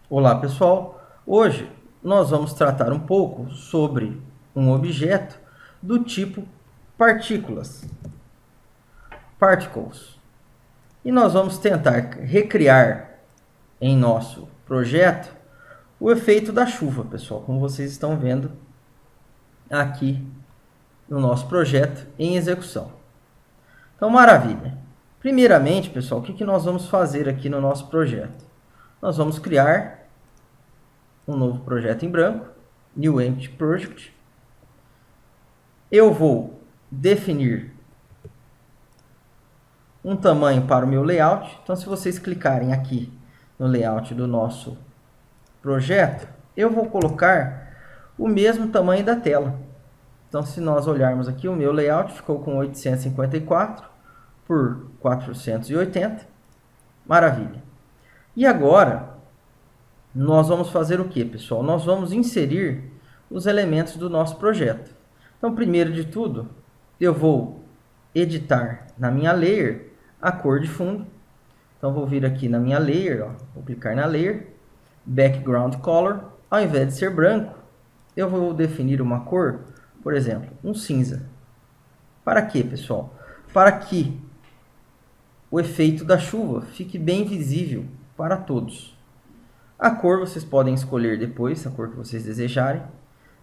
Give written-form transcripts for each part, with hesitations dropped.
Olá pessoal, hoje nós vamos tratar um pouco sobre um objeto do tipo partículas, particles. E nós vamos tentar recriar em nosso projeto o efeito da chuva, pessoal, como vocês estão vendo aqui no nosso projeto em execução. Então, maravilha. Primeiramente, pessoal, o que nós vamos fazer aqui no nosso projeto? Nós vamos criar um novo projeto em branco, New Empty Project. Eu vou definir um tamanho para o meu layout. Então, se vocês clicarem aqui no layout do nosso projeto, eu vou colocar o mesmo tamanho da tela. Então, se nós olharmos aqui, o meu layout ficou com 854 por 480. Maravilha. E agora, nós vamos fazer o que, pessoal? Nós vamos inserir os elementos do nosso projeto. Então, primeiro de tudo, eu vou editar na minha layer a cor de fundo. Então, vou vir aqui na minha layer, ó, vou clicar na layer, background color. Ao invés de ser branco, eu vou definir uma cor, por exemplo, um cinza. Para quê, pessoal? Para que o efeito da chuva fique bem visível para todos. A cor vocês podem escolher depois, a cor que vocês desejarem.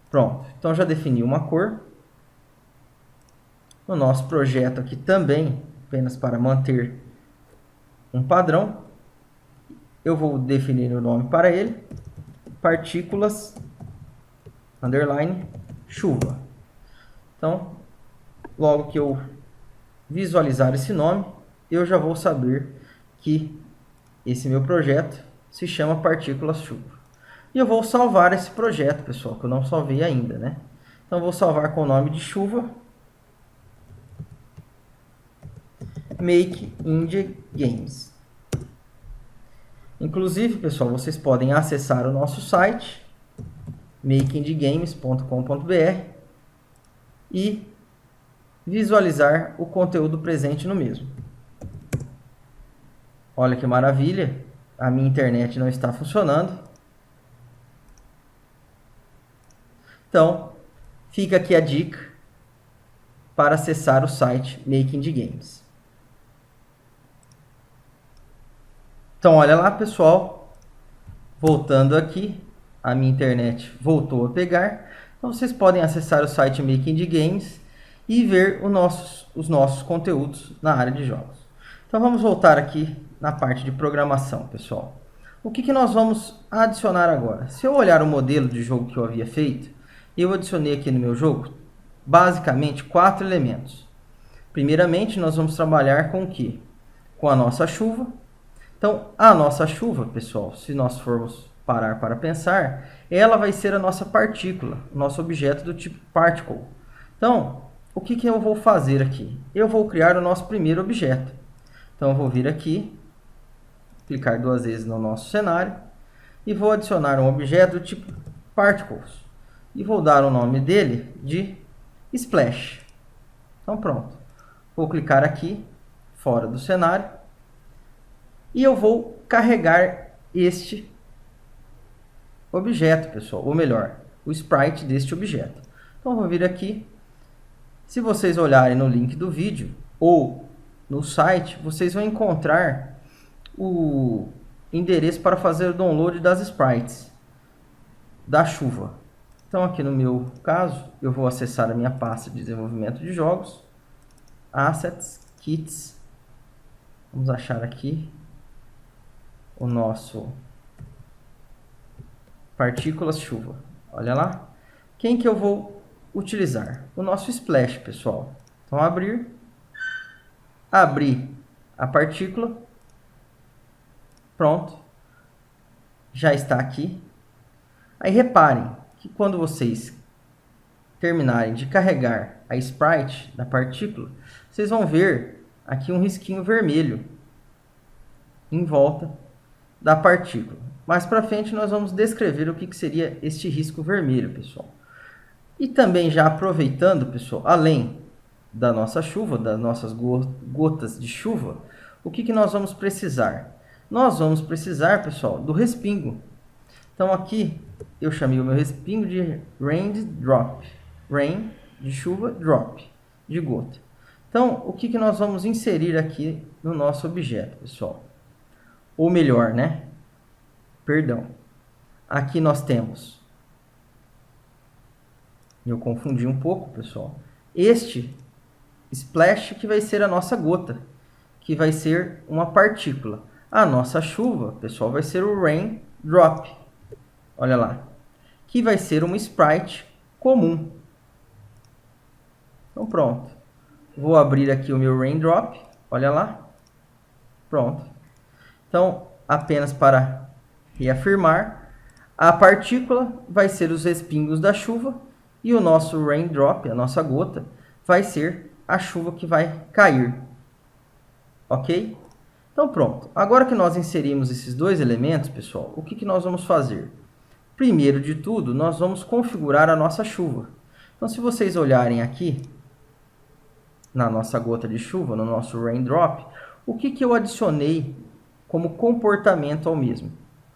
Pronto, então já defini uma cor. No nosso projeto aqui também, apenas para manter um padrão, eu vou definir o nome para ele, partículas, underline, chuva. Então, logo que eu visualizar esse nome, eu já vou saber que esse meu projeto se chama partículas chuva. E eu vou salvar esse projeto, pessoal, que eu não salvei ainda, né? Então, eu vou salvar com o nome de chuva, Make Indie Games. Inclusive, pessoal, vocês podem acessar o nosso site, makeindegames.com.br, e visualizar o conteúdo presente no mesmo. Olha que maravilha, a minha internet não está funcionando. Então, fica aqui a dica para acessar o site Make Indie Games. Então, olha lá, pessoal, voltando aqui, a minha internet voltou a pegar. Então, vocês podem acessar o site Make Indie Games e ver os nossos conteúdos na área de jogos. Então, vamos voltar aqui na parte de programação, pessoal. O que nós vamos adicionar agora? Se eu olhar o modelo de jogo que eu havia feito, eu adicionei aqui no meu jogo, basicamente, 4 elementos. Primeiramente, nós vamos trabalhar com o quê? Com a nossa chuva. Então, a nossa chuva, pessoal, se nós formos parar para pensar, ela vai ser a nossa partícula, nosso objeto do tipo particle. Então, o que eu vou fazer aqui? Eu vou criar o nosso primeiro objeto. Então, eu vou vir aqui, clicar 2 vezes no nosso cenário, e vou adicionar um objeto do tipo particles. E vou dar o nome dele de splash. Então, pronto. Vou clicar aqui, fora do cenário, e eu vou carregar este objeto, pessoal, ou melhor, o sprite deste objeto. Então, vou vir aqui. Se vocês olharem no link do vídeo ou no site, vocês vão encontrar o endereço para fazer o download das sprites da chuva. Então, aqui no meu caso, eu vou acessar a minha pasta de desenvolvimento de jogos, Assets, Kits. Vamos achar aqui o nosso partículas chuva. Olha lá. Quem que eu vou utilizar? O nosso splash, pessoal. Então, abrir a partícula. Pronto. Já está aqui. Aí reparem que quando vocês terminarem de carregar a sprite da partícula, vocês vão ver aqui um risquinho vermelho em volta da partícula. Mais para frente nós vamos descrever o que seria este risco vermelho, pessoal. E também já aproveitando, pessoal, além da nossa chuva, das nossas gotas de chuva, o que nós vamos precisar? Nós vamos precisar, pessoal, do respingo. Então aqui eu chamei o meu respingo de rain drop. Rain de chuva, drop de gota. Então, o que nós vamos inserir aqui no nosso objeto, pessoal? Ou melhor, né? Perdão. Aqui nós temos... Eu confundi um pouco, pessoal. Este splash que vai ser a nossa gota, que vai ser uma partícula. A nossa chuva, pessoal, vai ser o rain drop. Olha lá. Que vai ser uma sprite comum. Então, pronto. Vou abrir aqui o meu raindrop. Olha lá. Pronto. Então, apenas para reafirmar, a partícula vai ser os respingos da chuva e o nosso raindrop, a nossa gota, vai ser a chuva que vai cair. Ok? Então, pronto. Agora que nós inserimos esses dois elementos, pessoal, o que nós vamos fazer? Primeiro de tudo, nós vamos configurar a nossa chuva. Então, se vocês olharem aqui, na nossa gota de chuva, no nosso raindrop, o que eu adicionei como comportamento ao mesmo?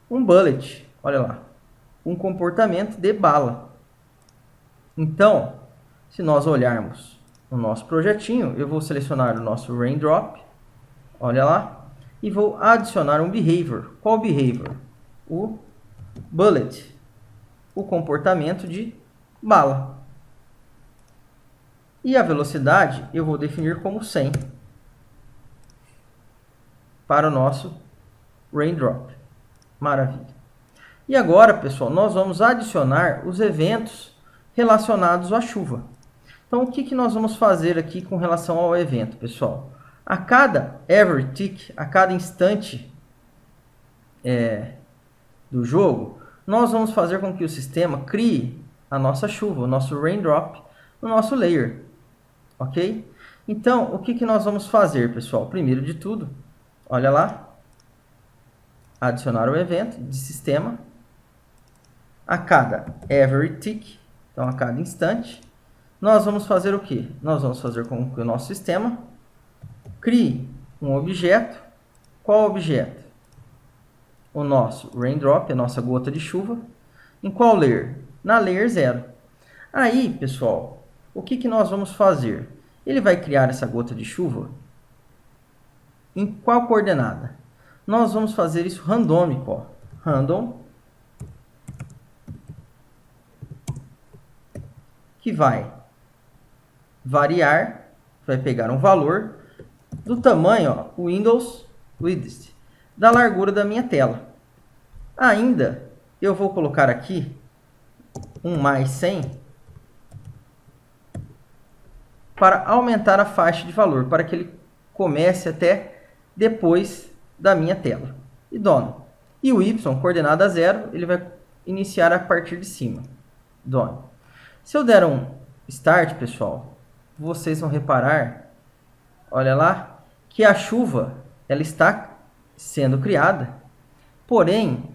Um bullet, olha lá, um comportamento de bala. Então, se nós olharmos no nosso projetinho, eu vou selecionar o nosso raindrop, olha lá, e vou adicionar um behavior. Qual behavior? O bullet, o comportamento de bala. E a velocidade eu vou definir como 100 para o nosso raindrop. Maravilha. E agora, pessoal, nós vamos adicionar os eventos relacionados à chuva. Então, o que nós vamos fazer aqui com relação ao evento, pessoal? A cada every tick, a cada instante do jogo, nós vamos fazer com que o sistema crie a nossa chuva, o nosso raindrop, no nosso layer. Ok? Então, o que nós vamos fazer, pessoal? Primeiro de tudo, olha lá, adicionar o evento de sistema a cada every tick, então a cada instante, nós vamos fazer o quê? Nós vamos fazer com que o nosso sistema crie um objeto. Qual objeto? O nosso raindrop, a nossa gota de chuva. Em qual layer? Na layer 0. Aí, pessoal, o que nós vamos fazer? Ele vai criar essa gota de chuva em qual coordenada? Nós vamos fazer isso randômico, ó. Random, que vai variar, vai pegar um valor do tamanho, ó, Windows width, da largura da minha tela. Ainda, eu vou colocar aqui um mais 100 para aumentar a faixa de valor, para que ele comece até depois da minha tela. E done. E o y, coordenada 0, ele vai iniciar a partir de cima. Done. Se eu der um start, pessoal, vocês vão reparar, olha lá, que a chuva ela está sendo criada. Porém,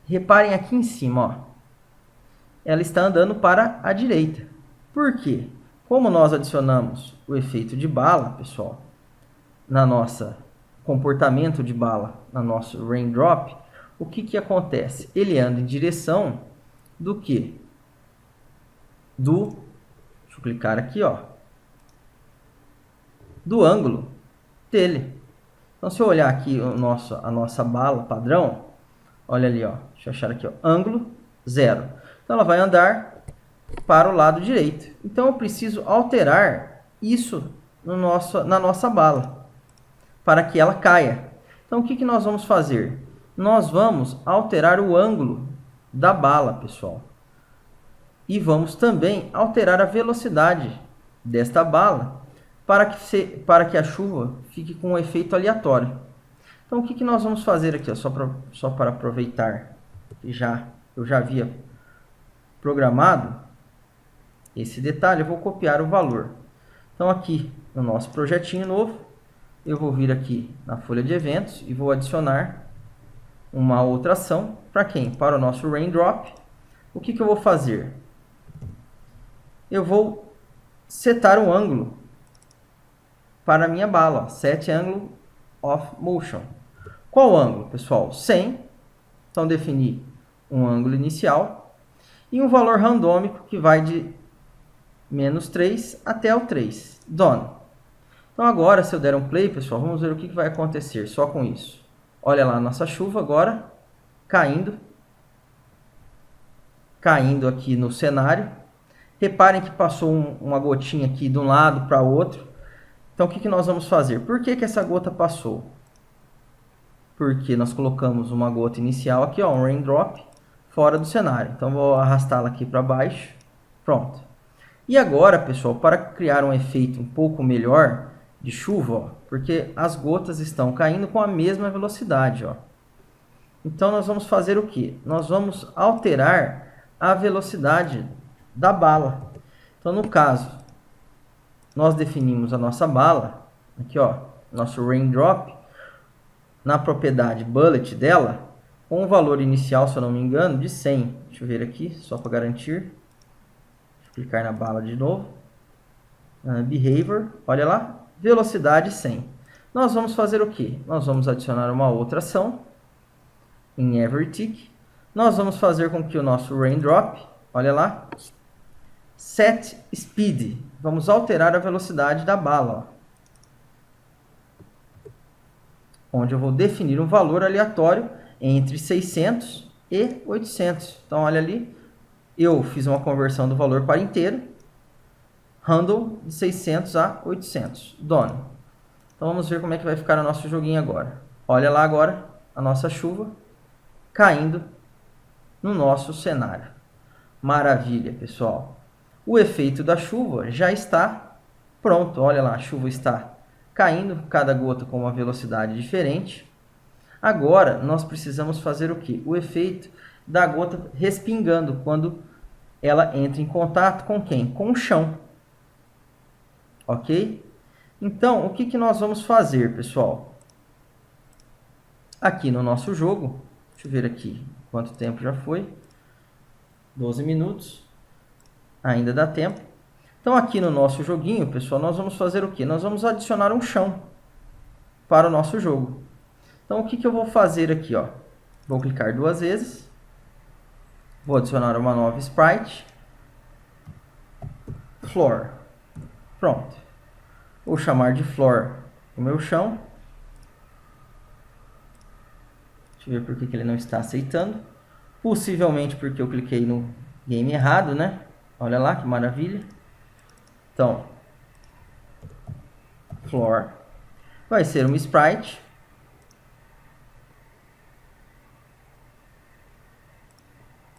reparem aqui em cima, ó, ela está andando para a direita. Por quê? Como nós adicionamos o efeito de bala, pessoal, na nossa comportamento de bala, na nosso raindrop, o que acontece? Ele anda em direção do quê? Deixa eu clicar aqui, ó, do ângulo dele. Então, se eu olhar aqui a nossa bala padrão, olha ali, ó, deixa eu achar aqui, ó, ângulo 0. Então, ela vai andar para o lado direito. Então, eu preciso alterar isso na nossa bala, para que ela caia. Então, o que nós vamos fazer? Nós vamos alterar o ângulo da bala, pessoal. E vamos também alterar a velocidade desta bala para que a chuva fique com um efeito aleatório. Então, o que nós vamos fazer aqui? Ó, só para aproveitar que eu já havia programado esse detalhe, eu vou copiar o valor. Então, aqui no nosso projetinho novo, eu vou vir aqui na folha de eventos e vou adicionar uma outra ação. Para quem? Para o nosso raindrop. O que eu vou fazer? Eu vou setar um ângulo para a minha bala. Set angle of motion. Qual ângulo, pessoal? 100. Então, definir um ângulo inicial, e um valor randômico que vai de -3 até o 3. Done. Então agora, se eu der um play, pessoal, vamos ver o que vai acontecer só com isso. Olha lá a nossa chuva agora, caindo aqui no cenário. Reparem que passou uma gotinha aqui de um lado para o outro. Então, o que nós vamos fazer? Por que essa gota passou? Porque nós colocamos uma gota inicial aqui, ó, um raindrop, fora do cenário. Então, vou arrastá-la aqui para baixo. Pronto. E agora, pessoal, para criar um efeito um pouco melhor de chuva, ó, porque as gotas estão caindo com a mesma velocidade, ó. Então, nós vamos fazer o quê? Nós vamos alterar a velocidade da bala. Então, no caso, nós definimos a nossa bala, aqui ó, nosso raindrop, na propriedade bullet dela, com o valor inicial, se eu não me engano, de 100. Deixa eu ver aqui, só para garantir. Deixa eu clicar na bala de novo. Behavior, olha lá, velocidade 100. Nós vamos fazer o quê? Nós vamos adicionar uma outra ação em every tick. Nós vamos fazer com que o nosso raindrop, olha lá, set speed. Vamos alterar a velocidade da bala, ó, onde eu vou definir um valor aleatório entre 600 e 800. Então, olha ali, eu fiz uma conversão do valor para inteiro, handle de 600 a 800. Done. Então, vamos ver como é que vai ficar o nosso joguinho agora. Olha lá agora a nossa chuva caindo no nosso cenário. Maravilha, pessoal. O efeito da chuva já está pronto. Olha lá, a chuva está caindo, cada gota com uma velocidade diferente. Agora, nós precisamos fazer o quê? O efeito da gota respingando quando ela entra em contato com quem? Com o chão. Ok? Então, o que nós vamos fazer, pessoal? Aqui no nosso jogo, deixa eu ver aqui quanto tempo já foi. 12 minutos. Ainda dá tempo. Então, aqui no nosso joguinho, pessoal, nós vamos fazer o quê? Nós vamos adicionar um chão para o nosso jogo. Então, o que eu vou fazer aqui, ó? Vou clicar 2 vezes. Vou adicionar uma nova sprite. Floor. Pronto. Vou chamar de floor o meu chão. Deixa eu ver por que ele não está aceitando. Possivelmente porque eu cliquei no game errado, né? Olha lá que maravilha. Então, floor vai ser uma sprite.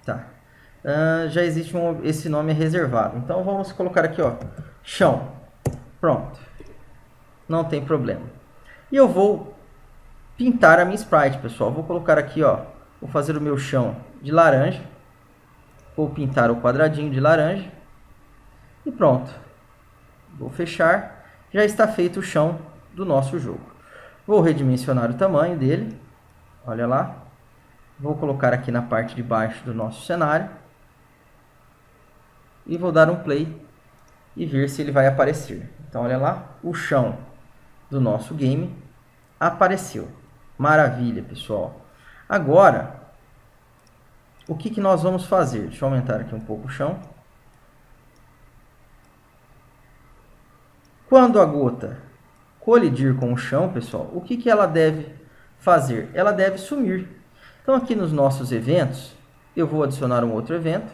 Tá. Já existe esse nome é reservado. Então, vamos colocar aqui, ó, chão. Pronto. Não tem problema. E eu vou pintar a minha sprite, pessoal. Vou colocar aqui, ó, vou fazer o meu chão de laranja. Vou pintar o quadradinho de laranja. E pronto. Vou fechar. Já está feito o chão do nosso jogo. Vou redimensionar o tamanho dele. Olha lá. Vou colocar aqui na parte de baixo do nosso cenário. E vou dar um play e ver se ele vai aparecer. Então, olha lá. O chão do nosso game apareceu. Maravilha, pessoal. Agora, o que nós vamos fazer? Deixa eu aumentar aqui um pouco o chão. Quando a gota colidir com o chão, pessoal, o que ela deve fazer? Ela deve sumir. Então, aqui nos nossos eventos, eu vou adicionar um outro evento,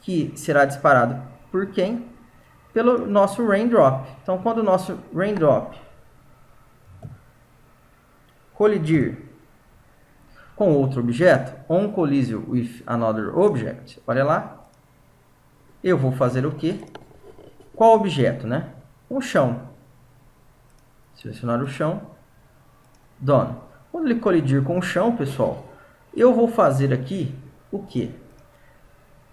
que será disparado por quem? Pelo nosso raindrop. Então, quando o nosso raindrop colidir com outro objeto, on collision with another object, olha lá, eu vou fazer o quê? Qual objeto, né? O chão. Selecionar o chão. Done. Quando ele colidir com o chão, pessoal, eu vou fazer aqui o quê?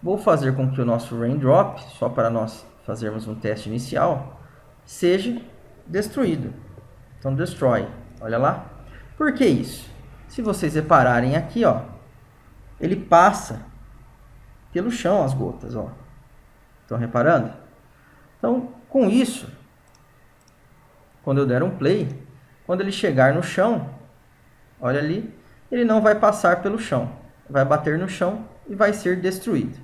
Vou fazer com que o nosso raindrop, só para nós fazermos um teste inicial, seja destruído. Então, destroy. Olha lá. Por que isso? Se vocês repararem aqui, ó, ele passa pelo chão as gotas, ó. Estão reparando? Então, com isso, quando eu der um play, quando ele chegar no chão, olha ali, ele não vai passar pelo chão. Vai bater no chão e vai ser destruído.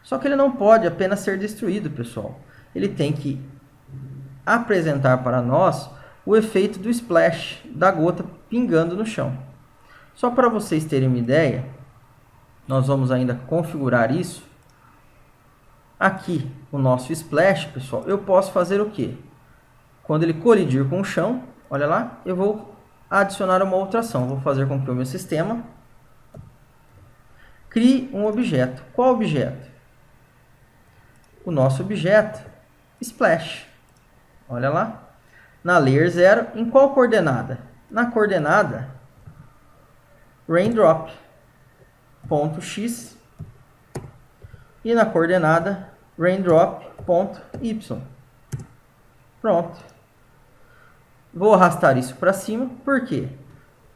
Só que ele não pode apenas ser destruído, pessoal. Ele tem que apresentar para nós o efeito do splash, da gota pingando no chão. Só para vocês terem uma ideia, nós vamos ainda configurar isso. Aqui, o nosso splash, pessoal, eu posso fazer o quê? Quando ele colidir com o chão, olha lá, eu vou adicionar uma outra ação. Vou fazer com que o meu sistema crie um objeto. Qual objeto? O nosso objeto splash. Olha lá. Na layer 0, em qual coordenada? Na coordenada raindrop.x e na coordenada raindrop.y. Pronto. Vou arrastar isso para cima, porque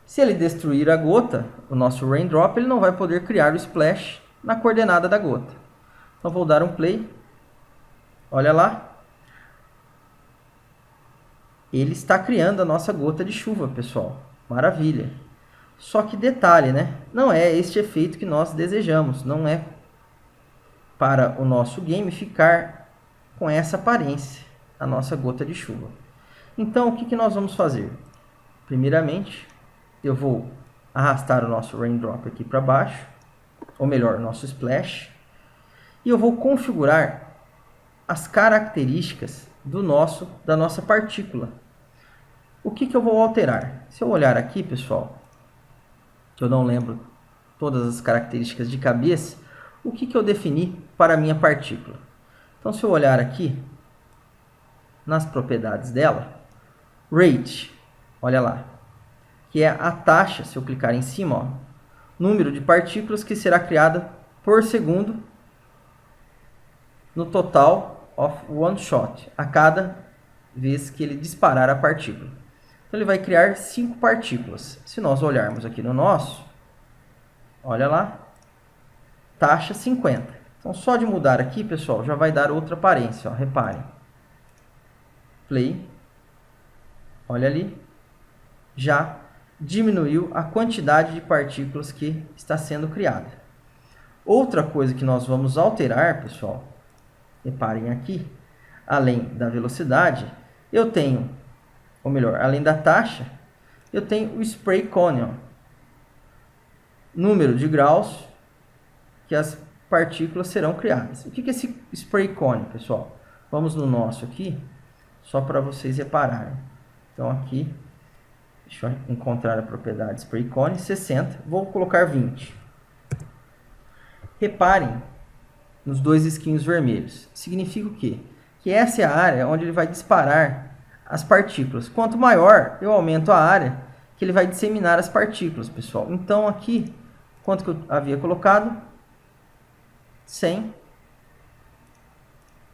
se ele destruir a gota, o nosso raindrop, ele não vai poder criar o splash na coordenada da gota. Então vou dar um play. Olha lá. Ele está criando a nossa gota de chuva, pessoal. Maravilha. Só que detalhe, né? Não é este efeito que nós desejamos. Não é para o nosso game ficar com essa aparência, a nossa gota de chuva. Então, o que nós vamos fazer? Primeiramente, eu vou arrastar o nosso raindrop aqui para baixo, ou melhor, o nosso splash, e eu vou configurar as características da nossa partícula. O que eu vou alterar? Se eu olhar aqui, pessoal, que eu não lembro todas as características de cabeça, o que eu defini para a minha partícula? Então, se eu olhar aqui, nas propriedades dela, rate, olha lá, que é a taxa, se eu clicar em cima, ó, número de partículas que será criada por segundo no total of one shot, a cada vez que ele disparar a partícula. Então ele vai criar 5 partículas. Se nós olharmos aqui no nosso, olha lá, taxa 50. Então só de mudar aqui, pessoal, já vai dar outra aparência, ó, reparem. Play. Olha ali. Já diminuiu a quantidade de partículas que está sendo criada. Outra coisa que nós vamos alterar, pessoal, reparem aqui, além da velocidade, eu tenho, ou melhor, além da taxa, eu tenho o spray cone, ó, número de graus que as partículas serão criadas. O que é esse spray cone, pessoal? Vamos no nosso aqui, só para vocês repararem. Então aqui, deixa eu encontrar a propriedade spray cone, 60, vou colocar 20. Reparem nos dois risquinhos vermelhos. Significa o quê? Que essa é a área onde ele vai disparar as partículas. Quanto maior, eu aumento a área que ele vai disseminar as partículas, pessoal. Então aqui, quanto que eu havia colocado? 100.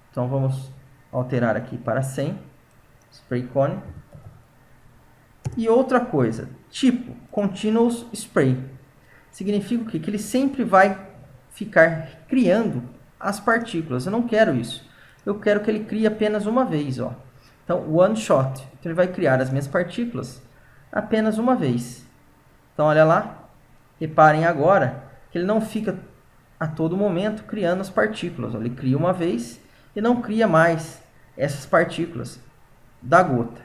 Então vamos alterar aqui para 100. Spray cone. E outra coisa, tipo continuous spray. Significa o quê? Que ele sempre vai ficar criando as partículas. Eu não quero isso. Eu quero que ele crie apenas uma vez, ó. Então, one shot. Então, ele vai criar as minhas partículas apenas uma vez. Então, olha lá. Reparem agora que ele não fica a todo momento criando as partículas. Ele cria uma vez e não cria mais essas partículas da gota.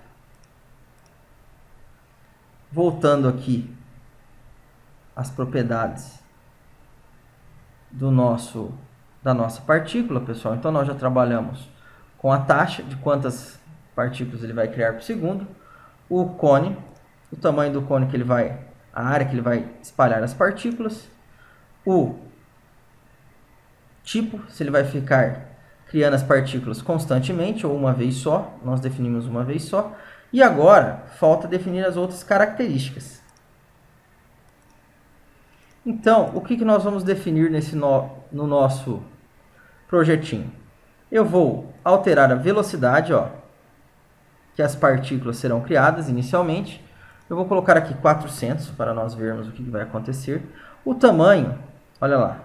Voltando aqui às propriedades da nossa partícula, pessoal. Então, nós já trabalhamos com a taxa de quantas partículas ele vai criar por segundo, o cone, o tamanho do cone que ele vai, a área que ele vai espalhar as partículas, o tipo, se ele vai ficar criando as partículas constantemente ou uma vez só, nós definimos uma vez só, e agora falta definir as outras características. Então, o que nós vamos definir no nosso projetinho? Eu vou alterar a velocidade, ó, que as partículas serão criadas inicialmente. Eu vou colocar aqui 400 para nós vermos o que vai acontecer. O tamanho, olha lá,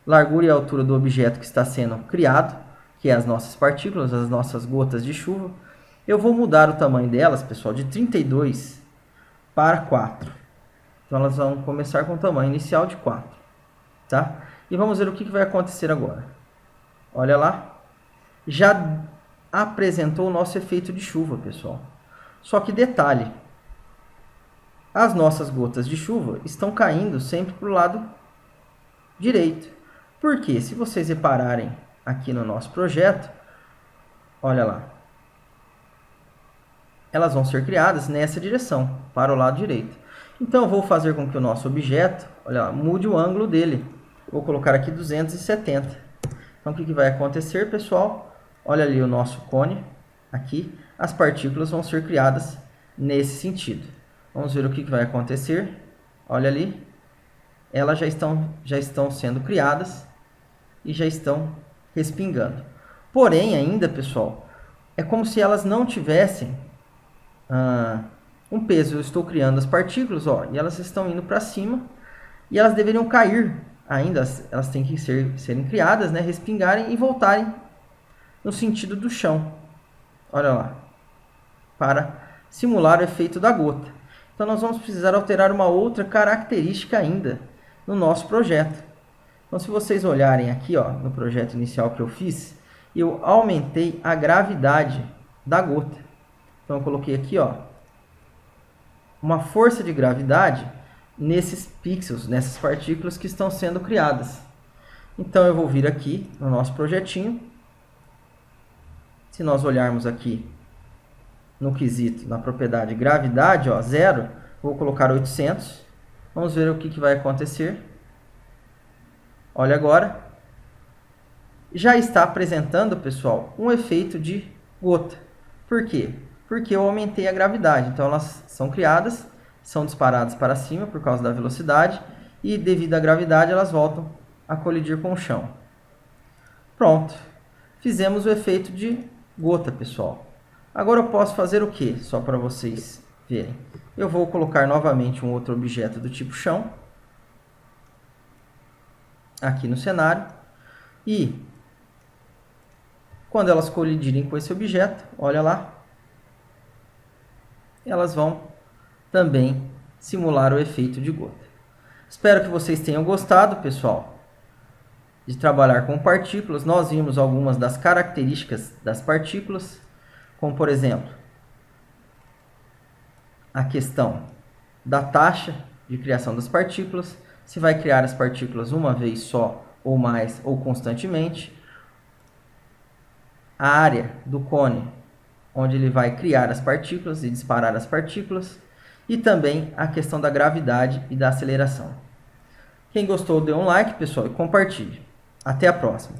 largura e altura do objeto que está sendo criado, que é as nossas partículas, as nossas gotas de chuva. Eu vou mudar o tamanho delas, pessoal, de 32 para 4. Então elas vão começar com tamanho inicial de 4. Tá? E vamos ver o que vai acontecer agora. Olha lá. Já apresentou o nosso efeito de chuva, pessoal. Só que detalhe. As nossas gotas de chuva estão caindo sempre para o lado direito. Porque se vocês repararem aqui no nosso projeto, olha lá. Elas vão ser criadas nessa direção, para o lado direito. Então eu vou fazer com que o nosso objeto, olha lá, mude o ângulo dele. Vou colocar aqui 270. Então o que vai acontecer, pessoal? Olha ali o nosso cone, aqui. As partículas vão ser criadas nesse sentido. Vamos ver o que vai acontecer. Olha ali. Elas já estão sendo criadas e já estão respingando. Porém, ainda, pessoal, é como se elas não tivessem um peso. Eu estou criando as partículas, ó, e elas estão indo para cima e elas deveriam cair ainda. Elas têm que serem criadas, né, respingarem e voltarem no sentido do chão. Olha lá. Para simular o efeito da gota. Então, nós vamos precisar alterar uma outra característica ainda no nosso projeto. Então, se vocês olharem aqui, ó, no projeto inicial que eu fiz, eu aumentei a gravidade da gota. Então, eu coloquei aqui, ó, uma força de gravidade nesses pixels, nessas partículas que estão sendo criadas. Então, eu vou vir aqui no nosso projetinho. Se nós olharmos aqui no quesito, na propriedade gravidade, ó, 0, vou colocar 800. Vamos ver o que vai acontecer. Olha agora. Já está apresentando, pessoal, um efeito de gota. Por quê? Porque eu aumentei a gravidade. Então, elas são criadas, são disparadas para cima por causa da velocidade. E, devido à gravidade, elas voltam a colidir com o chão. Pronto. Fizemos o efeito de gota, pessoal. Agora eu posso fazer o quê? Só para vocês verem. Eu vou colocar novamente um outro objeto do tipo chão. Aqui no cenário. E quando elas colidirem com esse objeto, olha lá, elas vão também simular o efeito de gota. Espero que vocês tenham gostado, pessoal, de trabalhar com partículas. Nós vimos algumas das características das partículas, como por exemplo, a questão da taxa de criação das partículas, se vai criar as partículas uma vez só, ou mais, ou constantemente, a área do cone, onde ele vai criar as partículas e disparar as partículas, e também a questão da gravidade e da aceleração. Quem gostou, dê um like, pessoal, e compartilhe. Até a próxima!